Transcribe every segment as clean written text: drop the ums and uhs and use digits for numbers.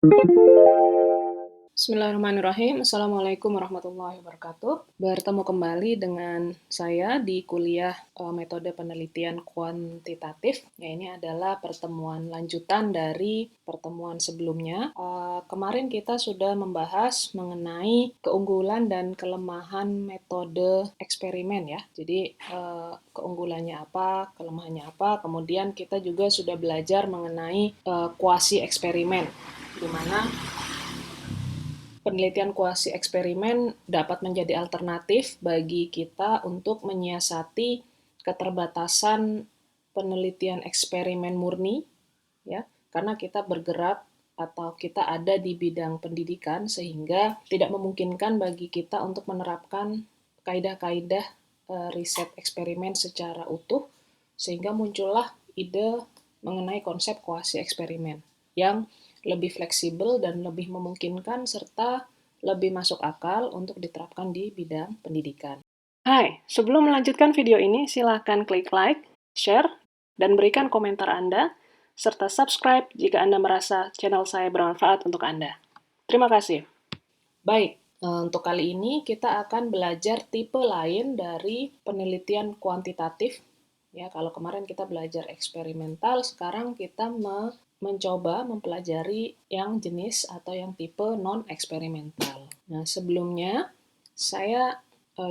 Bismillahirrahmanirrahim. Assalamualaikum warahmatullahi wabarakatuh. Bertemu kembali dengan saya di kuliah metode penelitian kuantitatif. Ya, ini adalah pertemuan lanjutan dari pertemuan sebelumnya. Kemarin kita sudah membahas mengenai keunggulan dan kelemahan metode eksperimen ya. Jadi keunggulannya apa, kelemahannya apa. Kemudian kita juga sudah belajar mengenai kuasi eksperimen, di mana penelitian kuasi eksperimen dapat menjadi alternatif bagi kita untuk menyiasati keterbatasan penelitian eksperimen murni, ya, karena kita bergerak atau kita ada di bidang pendidikan sehingga tidak memungkinkan bagi kita untuk menerapkan kaidah-kaidah riset eksperimen secara utuh, sehingga muncullah ide mengenai konsep kuasi eksperimen yang lebih fleksibel dan lebih memungkinkan serta lebih masuk akal untuk diterapkan di bidang pendidikan. Hai, sebelum melanjutkan video ini, silakan klik like, share, dan berikan komentar Anda, serta subscribe jika Anda merasa channel saya bermanfaat untuk Anda. Terima kasih. Baik, untuk kali ini kita akan belajar tipe lain dari penelitian kuantitatif. Ya, kalau kemarin kita belajar eksperimental, sekarang kita mencoba mempelajari yang jenis atau yang tipe non-eksperimental. Nah, sebelumnya saya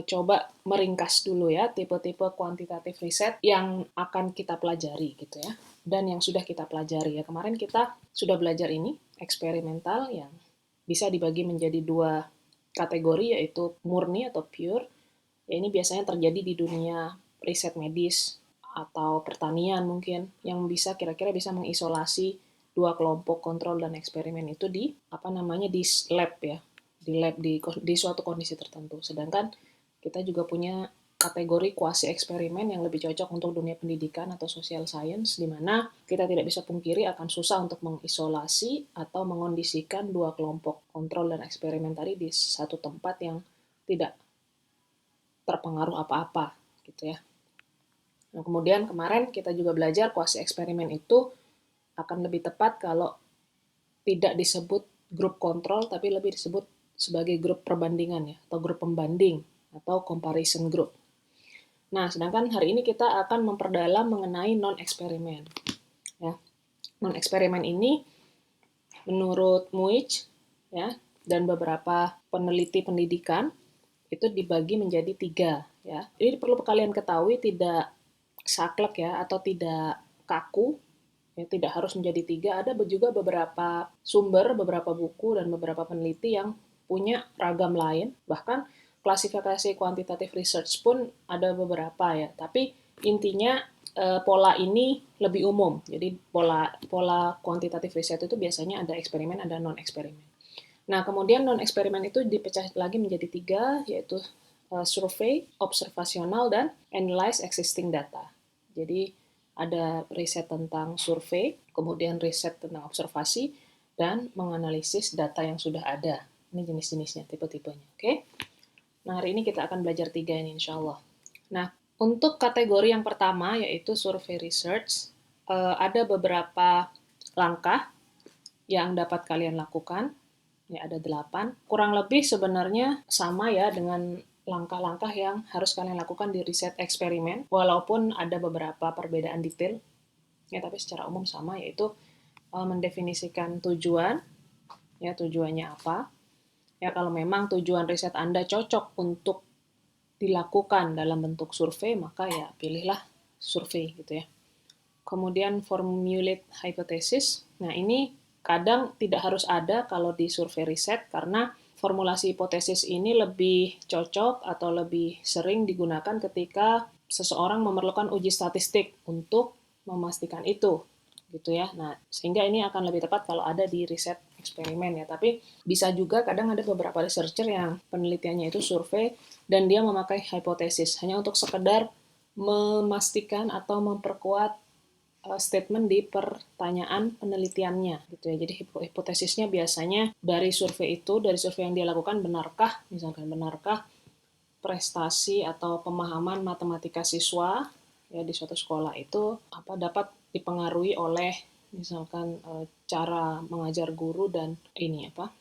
coba meringkas dulu ya tipe-tipe kuantitatif riset yang akan kita pelajari gitu ya, dan yang sudah kita pelajari ya. Kemarin kita sudah belajar ini, eksperimental, yang bisa dibagi menjadi dua kategori, yaitu murni atau pure. Ya, ini biasanya terjadi di dunia riset medis atau pertanian mungkin, yang bisa kira-kira bisa mengisolasi dua kelompok kontrol dan eksperimen itu di di lab ya, di suatu kondisi tertentu. Sedangkan kita juga punya kategori kuasi eksperimen yang lebih cocok untuk dunia pendidikan atau social science, di mana kita tidak bisa pungkiri akan susah untuk mengisolasi atau mengondisikan dua kelompok kontrol dan eksperimen tadi di satu tempat yang tidak terpengaruh apa-apa gitu ya. Nah, kemudian kemarin kita juga belajar kuasi eksperimen itu akan lebih tepat kalau tidak disebut grup kontrol, tapi lebih disebut sebagai grup perbandingan ya, atau grup pembanding, atau comparison group. Nah, sedangkan hari ini kita akan memperdalam mengenai non-eksperimen. Ya. Non-eksperimen ini menurut Muich ya, dan beberapa peneliti pendidikan itu dibagi menjadi tiga ya. Ini perlu kalian ketahui, tidak saklek ya, atau tidak kaku ya, tidak harus menjadi tiga. Ada juga beberapa sumber, beberapa buku, dan beberapa peneliti yang punya ragam lain. Bahkan klasifikasi kuantitatif research pun ada beberapa ya. Tapi intinya pola ini lebih umum. Jadi pola kuantitatif riset itu biasanya ada eksperimen, ada non-eksperimen. Nah, kemudian non-eksperimen itu dipecah lagi menjadi tiga, yaitu survei, observasional, dan analyze existing data. Jadi ada riset tentang survei, kemudian riset tentang observasi, dan menganalisis data yang sudah ada. Ini jenis-jenisnya, tipe-tipenya. Oke? Nah, hari ini kita akan belajar tiga ini, insya Allah. Nah, untuk kategori yang pertama, yaitu survei research, ada beberapa langkah yang dapat kalian lakukan. Ya, ada 8. Kurang lebih sebenarnya sama ya dengan langkah-langkah yang harus kalian lakukan di riset eksperimen, walaupun ada beberapa perbedaan detail, ya, tapi secara umum sama, yaitu mendefinisikan tujuan, ya, tujuannya apa. Ya, kalau memang tujuan riset Anda cocok untuk dilakukan dalam bentuk survei, maka ya pilihlah survei gitu ya. Kemudian formulate hypothesis. Nah, ini kadang tidak harus ada kalau di survei riset, karena formulasi hipotesis ini lebih cocok atau lebih sering digunakan ketika seseorang memerlukan uji statistik untuk memastikan itu gitu ya. Nah, sehingga ini akan lebih tepat kalau ada di riset eksperimen ya. Tapi bisa juga kadang ada beberapa researcher yang penelitiannya itu survei dan dia memakai hipotesis hanya untuk sekedar memastikan atau memperkuat statement di pertanyaan penelitiannya gitu ya. Jadi hipotesisnya biasanya dari survei itu, dari survei yang dia lakukan, benarkah prestasi atau pemahaman matematika siswa ya di suatu sekolah itu dapat dipengaruhi oleh misalkan cara mengajar guru dan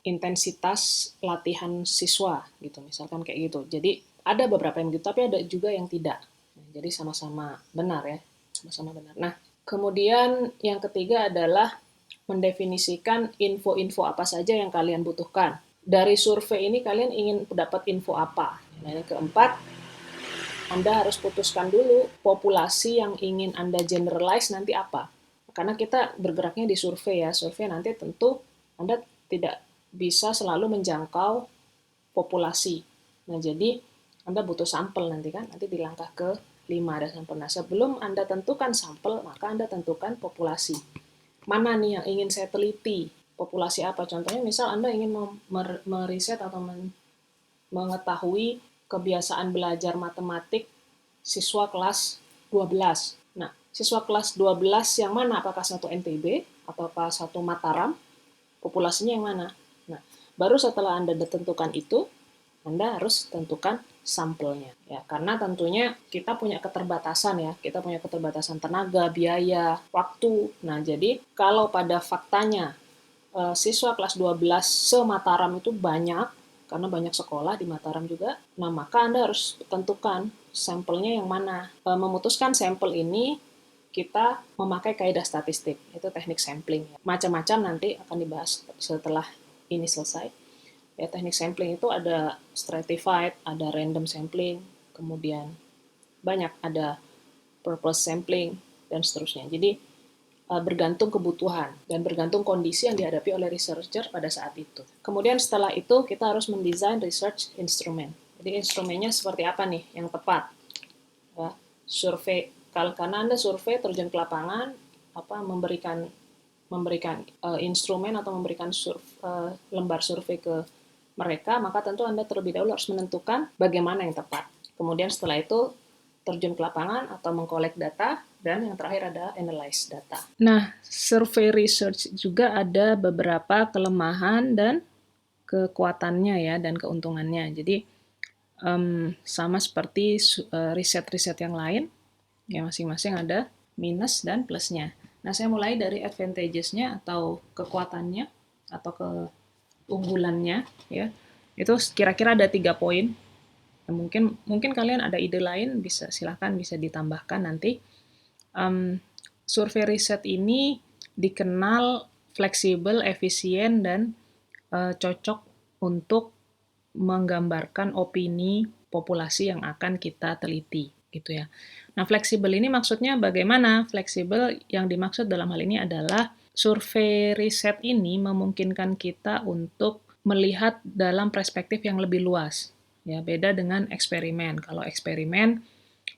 intensitas latihan siswa gitu, misalkan kayak gitu. Jadi ada beberapa yang gitu, tapi ada juga yang tidak. Nah, jadi sama-sama benar ya, sama-sama benar. Nah, kemudian yang ketiga adalah mendefinisikan info-info apa saja yang kalian butuhkan. Dari survei ini kalian ingin dapat info apa? Nah, yang keempat, Anda harus putuskan dulu populasi yang ingin Anda generalize nanti apa. Karena kita bergeraknya di survei ya, survei nanti tentu Anda tidak bisa selalu menjangkau populasi. Nah, jadi Anda butuh sampel nanti kan, nanti di langkah ke-5 ada sampel. Nah, sebelum Anda tentukan sampel, maka Anda tentukan populasi. Mana nih yang ingin saya teliti? Populasi apa? Contohnya misal Anda ingin meriset atau mengetahui kebiasaan belajar matematik siswa kelas 12. Nah, siswa kelas 12 yang mana? Apakah satu NTB ataukah satu Mataram? Populasinya yang mana? Nah, baru setelah Anda tentukan itu, Anda harus tentukan sampelnya ya, karena tentunya kita punya keterbatasan ya, kita punya keterbatasan tenaga, biaya, waktu. Nah, jadi kalau pada faktanya siswa kelas 12 se-Mataram itu banyak, karena banyak sekolah di Mataram juga, nah maka Anda harus tentukan sampelnya yang mana. Memutuskan sampel ini kita memakai kaidah statistik, itu teknik sampling. Macam-macam nanti akan dibahas setelah ini selesai. Ya, teknik sampling itu ada stratified, ada random sampling, kemudian banyak, ada purpose sampling, dan seterusnya. Jadi bergantung kebutuhan dan bergantung kondisi yang dihadapi oleh researcher pada saat itu. Kemudian setelah itu kita harus mendesain research instrument. Jadi instrumennya seperti apa nih yang tepat? Ya, survei, karena Anda survei terjun ke lapangan, memberikan instrumen atau memberikan lembar survei ke mereka, maka tentu Anda terlebih dahulu harus menentukan bagaimana yang tepat. Kemudian setelah itu terjun ke lapangan atau mengkolek data, dan yang terakhir ada analyze data. Nah, survei research juga ada beberapa kelemahan dan kekuatannya ya, dan keuntungannya. Jadi sama seperti riset-riset yang lain, ya masing-masing ada minus dan plusnya. Nah, saya mulai dari advantages-nya atau kekuatannya atau keunggulannya ya. Itu kira-kira ada 3 poin. Nah, mungkin kalian ada ide lain, silahkan bisa ditambahkan nanti. Survei riset ini dikenal fleksibel, efisien, dan cocok untuk menggambarkan opini populasi yang akan kita teliti, gitu ya. Nah, fleksibel ini maksudnya bagaimana? Fleksibel yang dimaksud dalam hal ini adalah survei riset ini memungkinkan kita untuk melihat dalam perspektif yang lebih luas. Ya, beda dengan eksperimen. Kalau eksperimen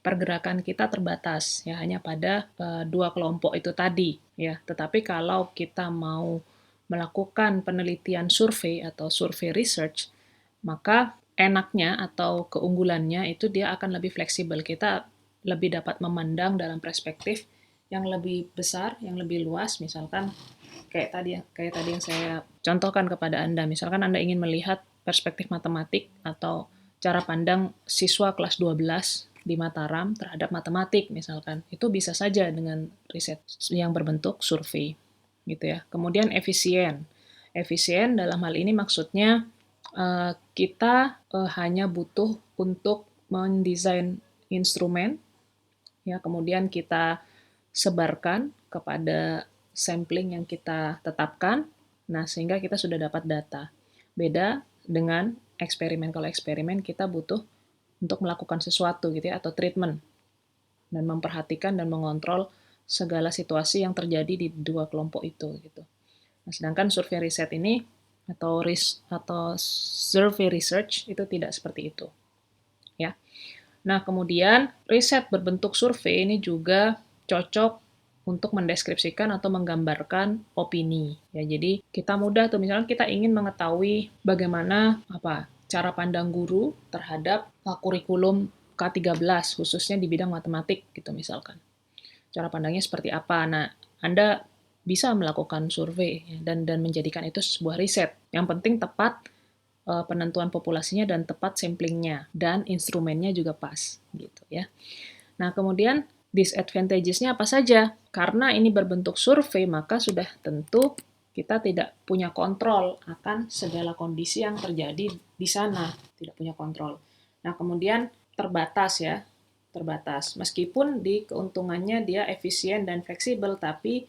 pergerakan kita terbatas ya, hanya pada dua kelompok itu tadi ya. Tetapi kalau kita mau melakukan penelitian survei atau survei research, maka enaknya atau keunggulannya itu dia akan lebih fleksibel. Kita lebih dapat memandang dalam perspektif yang lebih besar, yang lebih luas. Misalkan kayak tadi yang saya contohkan kepada Anda. Misalkan Anda ingin melihat perspektif matematik atau cara pandang siswa kelas 12 di Mataram terhadap matematik misalkan. Itu bisa saja dengan riset yang berbentuk survei gitu ya. Kemudian efisien. Efisien dalam hal ini maksudnya kita hanya butuh untuk mendesain instrumen ya, kemudian kita sebarkan kepada sampling yang kita tetapkan. Nah, sehingga kita sudah dapat data. Beda dengan eksperimen. Kalau eksperimen kita butuh untuk melakukan sesuatu gitu ya, atau treatment, dan memperhatikan dan mengontrol segala situasi yang terjadi di dua kelompok itu gitu. Nah, sedangkan survei riset ini atau survei research itu tidak seperti itu. Ya. Nah, kemudian riset berbentuk survei ini juga cocok untuk mendeskripsikan atau menggambarkan opini. Ya, jadi kita mudah tuh, misalnya kita ingin mengetahui bagaimana cara pandang guru terhadap kurikulum K13 khususnya di bidang matematik gitu misalkan. Cara pandangnya seperti apa? Nah, Anda bisa melakukan survei ya, dan menjadikan itu sebuah riset. Yang penting tepat penentuan populasinya dan tepat samplingnya dan instrumennya juga pas gitu ya. Nah, kemudian Disadvantages-nya apa saja? Karena ini berbentuk survei, maka sudah tentu kita tidak punya kontrol akan segala kondisi yang terjadi di sana. Tidak punya kontrol. Nah, kemudian terbatas ya. Terbatas. Meskipun di keuntungannya dia efisien dan fleksibel, tapi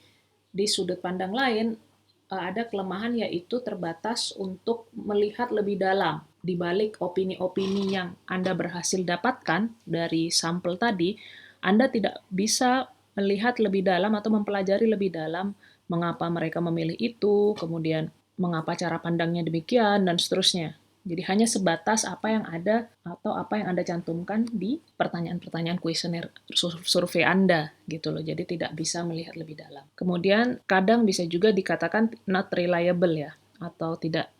di sudut pandang lain ada kelemahan yaitu terbatas untuk melihat lebih dalam di balik opini-opini yang Anda berhasil dapatkan dari sampel tadi. Anda tidak bisa melihat lebih dalam atau mempelajari lebih dalam mengapa mereka memilih itu, kemudian mengapa cara pandangnya demikian, dan seterusnya. Jadi hanya sebatas apa yang ada atau apa yang Anda cantumkan di pertanyaan-pertanyaan kuesioner survei Anda gitu loh. Jadi tidak bisa melihat lebih dalam. Kemudian kadang bisa juga dikatakan not reliable ya, atau tidak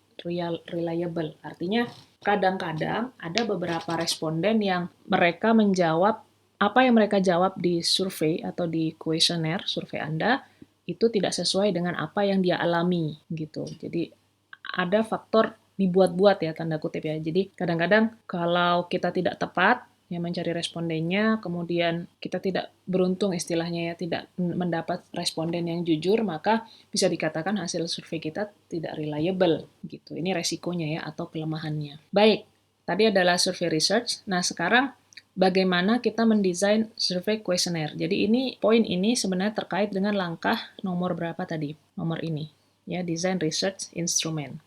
reliable. Artinya kadang-kadang ada beberapa responden yang mereka menjawab apa yang mereka jawab di survei atau di kuesioner survei Anda itu tidak sesuai dengan apa yang dia alami gitu. Jadi ada faktor dibuat-buat ya tanda kutip ya. Jadi kadang-kadang kalau kita tidak tepat ya mencari respondennya, kemudian kita tidak beruntung istilahnya ya, tidak mendapat responden yang jujur, maka bisa dikatakan hasil survei kita tidak reliable gitu. Ini resikonya ya atau kelemahannya. Baik, tadi adalah survei research. Nah, sekarang bagaimana kita mendesain survei kuesioner. Jadi poin ini sebenarnya terkait dengan langkah nomor berapa tadi? Nomor ini. Ya, design research instrument.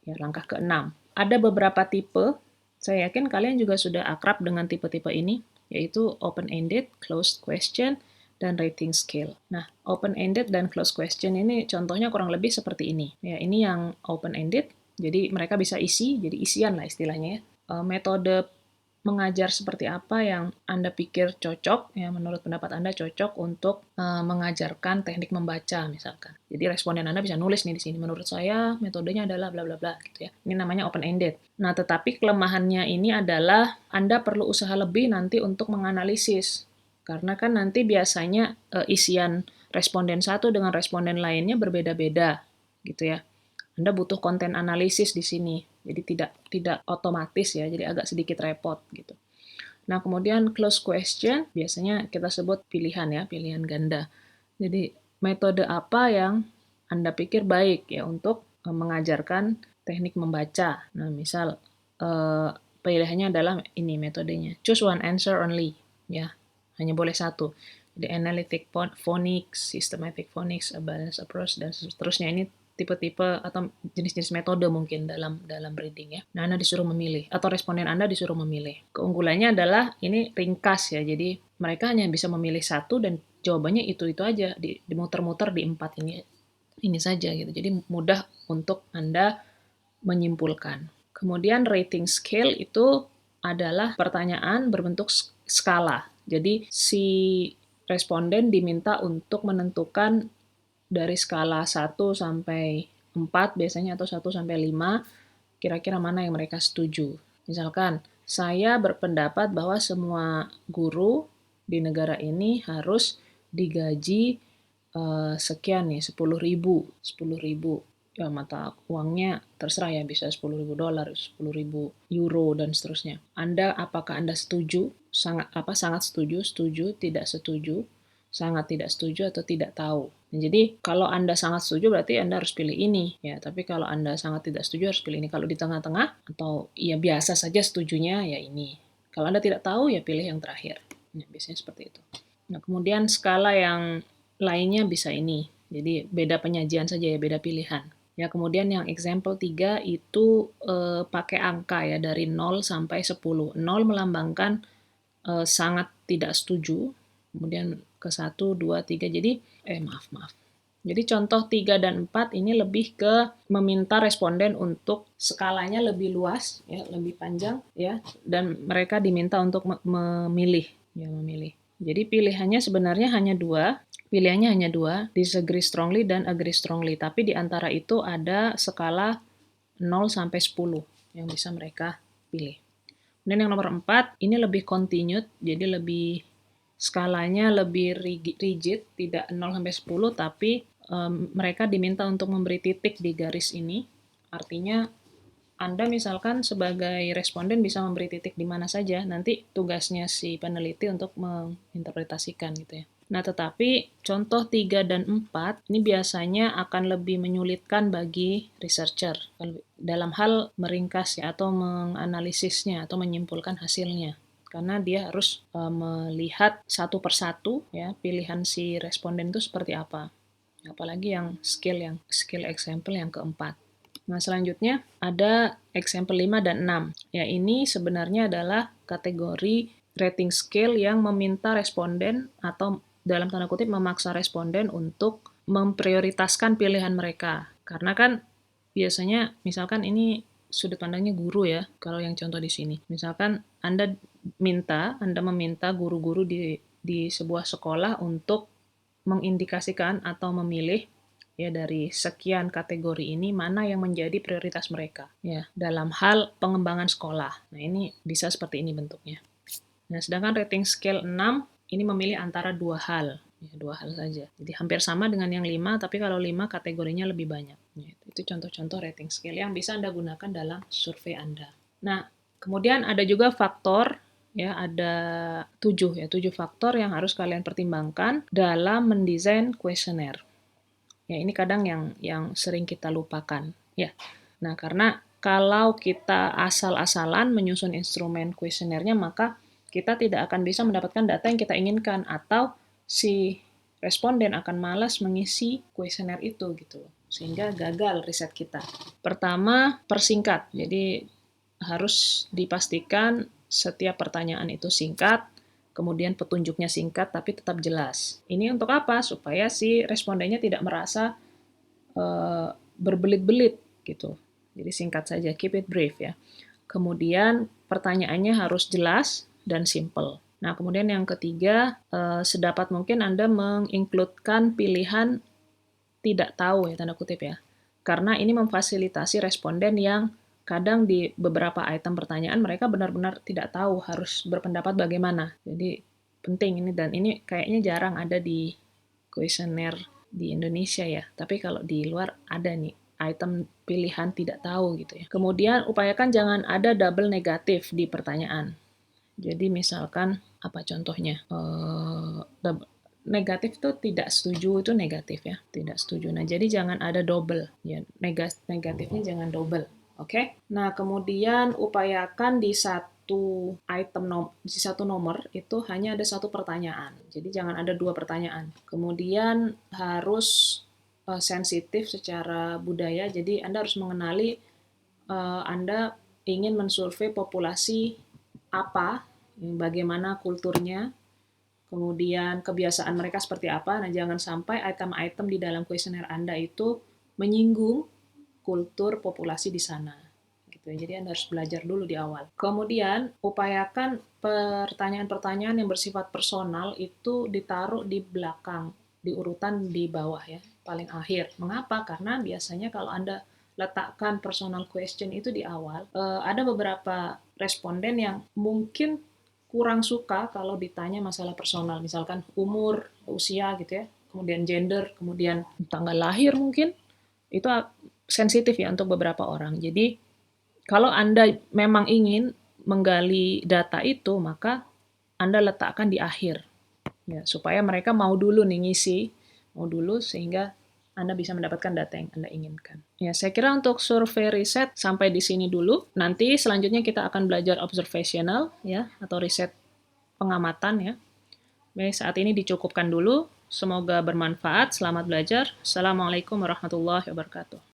Ya, langkah ke-6. Ada beberapa tipe, saya yakin kalian juga sudah akrab dengan tipe-tipe ini, yaitu open-ended, closed question, dan rating scale. Nah, open-ended dan closed question ini contohnya kurang lebih seperti ini. Ya, ini yang open-ended, jadi mereka bisa isi, jadi isian lah istilahnya ya. Metode mengajar seperti apa yang Anda pikir cocok, ya menurut pendapat Anda cocok untuk mengajarkan teknik membaca misalkan. Jadi responden Anda bisa nulis nih di sini, menurut saya metodenya adalah bla bla bla gitu ya. Ini namanya open ended. Nah, tetapi kelemahannya ini adalah Anda perlu usaha lebih nanti untuk menganalisis. Karena kan nanti biasanya isian responden satu dengan responden lainnya berbeda-beda gitu ya. Anda butuh konten analisis di sini. Jadi tidak otomatis ya, jadi agak sedikit repot gitu. Nah, kemudian close question biasanya kita sebut pilihan ya, pilihan ganda. Jadi metode apa yang Anda pikir baik ya untuk mengajarkan teknik membaca. Nah, misal pilihannya adalah ini metodenya. Choose one answer only ya. Hanya boleh satu. Jadi analytic phonics, systematic phonics, a balanced approach dan seterusnya. Ini tipe-tipe atau jenis-jenis metode mungkin dalam reading ya. Nah, Anda disuruh memilih atau responden Anda disuruh memilih. Keunggulannya adalah ini ringkas ya. Jadi mereka hanya bisa memilih satu dan jawabannya itu-itu aja, dimuter-muter di 4 ini saja gitu. Jadi mudah untuk Anda menyimpulkan. Kemudian rating scale itu adalah pertanyaan berbentuk skala. Jadi si responden diminta untuk menentukan dari skala 1 sampai 4 biasanya atau 1 sampai 5 kira-kira mana yang mereka setuju. Misalkan, saya berpendapat bahwa semua guru di negara ini harus digaji sekian nih, 10.000. 10.000. Ya, mata uangnya terserah ya, bisa 10.000 dolar, 10.000 euro, dan seterusnya. Apakah Anda setuju? Sangat setuju, tidak setuju, sangat tidak setuju, atau tidak tahu. Nah, jadi kalau Anda sangat setuju berarti Anda harus pilih ini ya, tapi kalau Anda sangat tidak setuju harus pilih ini. Kalau di tengah-tengah atau ya biasa saja setujunya ya ini. Kalau Anda tidak tahu ya pilih yang terakhir. Nah, biasanya seperti itu. Nah, kemudian skala yang lainnya bisa ini. Jadi beda penyajian saja ya, beda pilihan. Ya, kemudian yang example 3 itu pakai angka ya dari 0 sampai 10. 0 melambangkan sangat tidak setuju. Kemudian ke 1, 2, 3. Jadi, maaf. Jadi contoh 3 dan 4 ini lebih ke meminta responden untuk skalanya lebih luas, ya, lebih panjang, ya, dan mereka diminta untuk memilih. Jadi pilihannya sebenarnya hanya dua, disagree strongly dan agree strongly. Tapi di antara itu ada skala 0 sampai 10 yang bisa mereka pilih. Dan yang nomor 4, ini lebih continued, jadi skalanya lebih rigid, tidak 0 sampai 10, tapi mereka diminta untuk memberi titik di garis ini. Artinya Anda misalkan sebagai responden bisa memberi titik di mana saja, nanti tugasnya si peneliti untuk menginterpretasikan gitu ya. Nah, tetapi contoh 3 dan 4 ini biasanya akan lebih menyulitkan bagi researcher dalam hal meringkas ya atau menganalisisnya atau menyimpulkan hasilnya. Karena dia harus melihat satu persatu ya pilihan si responden itu seperti apa. Apalagi yang skill example yang keempat. Nah, selanjutnya ada example 5 dan 6. Ya, ini sebenarnya adalah kategori rating scale yang meminta responden atau dalam tanda kutip memaksa responden untuk memprioritaskan pilihan mereka. Karena kan biasanya misalkan ini sudut pandangnya guru ya, kalau yang contoh di sini. Misalkan Anda meminta guru-guru di sebuah sekolah untuk mengindikasikan atau memilih ya dari sekian kategori ini mana yang menjadi prioritas mereka ya dalam hal pengembangan sekolah. Nah, ini bisa seperti ini bentuknya. Nah, sedangkan rating scale 6 ini memilih antara dua hal. Ya, dua hal saja. Jadi hampir sama dengan yang 5, tapi kalau 5 kategorinya lebih banyak. Ya, itu contoh-contoh rating scale yang bisa Anda gunakan dalam survei Anda. Nah, kemudian ada juga faktor ya ada 7 faktor yang harus kalian pertimbangkan dalam mendesain kuesioner. Ya, ini kadang yang sering kita lupakan. Ya. Nah, karena kalau kita asal-asalan menyusun instrumen kuesionernya, maka kita tidak akan bisa mendapatkan data yang kita inginkan atau si responden akan malas mengisi kuesioner itu gitu. Sehingga gagal riset kita. Pertama, persingkat. Jadi harus dipastikan setiap pertanyaan itu singkat, kemudian petunjuknya singkat tapi tetap jelas. Ini untuk apa? Supaya si respondennya tidak merasa berbelit-belit gitu. Jadi singkat saja, keep it brief ya. Kemudian pertanyaannya harus jelas dan simple. Nah, kemudian yang ketiga, sedapat mungkin Anda mengincludekan pilihan tidak tahu ya, tanda kutip ya. Karena ini memfasilitasi responden yang kadang di beberapa item pertanyaan mereka benar-benar tidak tahu harus berpendapat bagaimana. Jadi penting ini dan ini kayaknya jarang ada di kuesioner di Indonesia ya. Tapi kalau di luar ada nih item pilihan tidak tahu gitu ya. Kemudian upayakan jangan ada double negatif di pertanyaan. Jadi misalkan apa contohnya? Negatif itu tidak setuju itu negatif ya, tidak setuju. Nah, jadi jangan ada double ya, negatifnya jangan double. Oke. Nah, kemudian upayakan di satu di satu nomor itu hanya ada satu pertanyaan. Jadi jangan ada dua pertanyaan. Kemudian harus sensitif secara budaya. Jadi Anda harus mengenali Anda ingin mensurvei populasi apa, bagaimana kulturnya, kemudian kebiasaan mereka seperti apa. Nah, jangan sampai item-item di dalam kuesioner Anda itu menyinggung kultur populasi di sana. Gitu. Jadi Anda harus belajar dulu di awal. Kemudian, upayakan pertanyaan-pertanyaan yang bersifat personal itu ditaruh di belakang, di urutan di bawah ya, paling akhir. Mengapa? Karena biasanya kalau Anda letakkan personal question itu di awal, ada beberapa responden yang mungkin kurang suka kalau ditanya masalah personal, misalkan umur, usia gitu ya, kemudian gender, kemudian tanggal lahir mungkin, itu sensitif ya untuk beberapa orang. Jadi kalau Anda memang ingin menggali data itu, maka Anda letakkan di akhir, ya, supaya mereka mau dulu nih ngisi, mau dulu sehingga Anda bisa mendapatkan data yang Anda inginkan. Ya, saya kira untuk survei riset sampai di sini dulu. Nanti selanjutnya kita akan belajar observational ya atau riset pengamatan ya. Baik, saat ini dicukupkan dulu. Semoga bermanfaat. Selamat belajar. Assalamualaikum warahmatullahi wabarakatuh.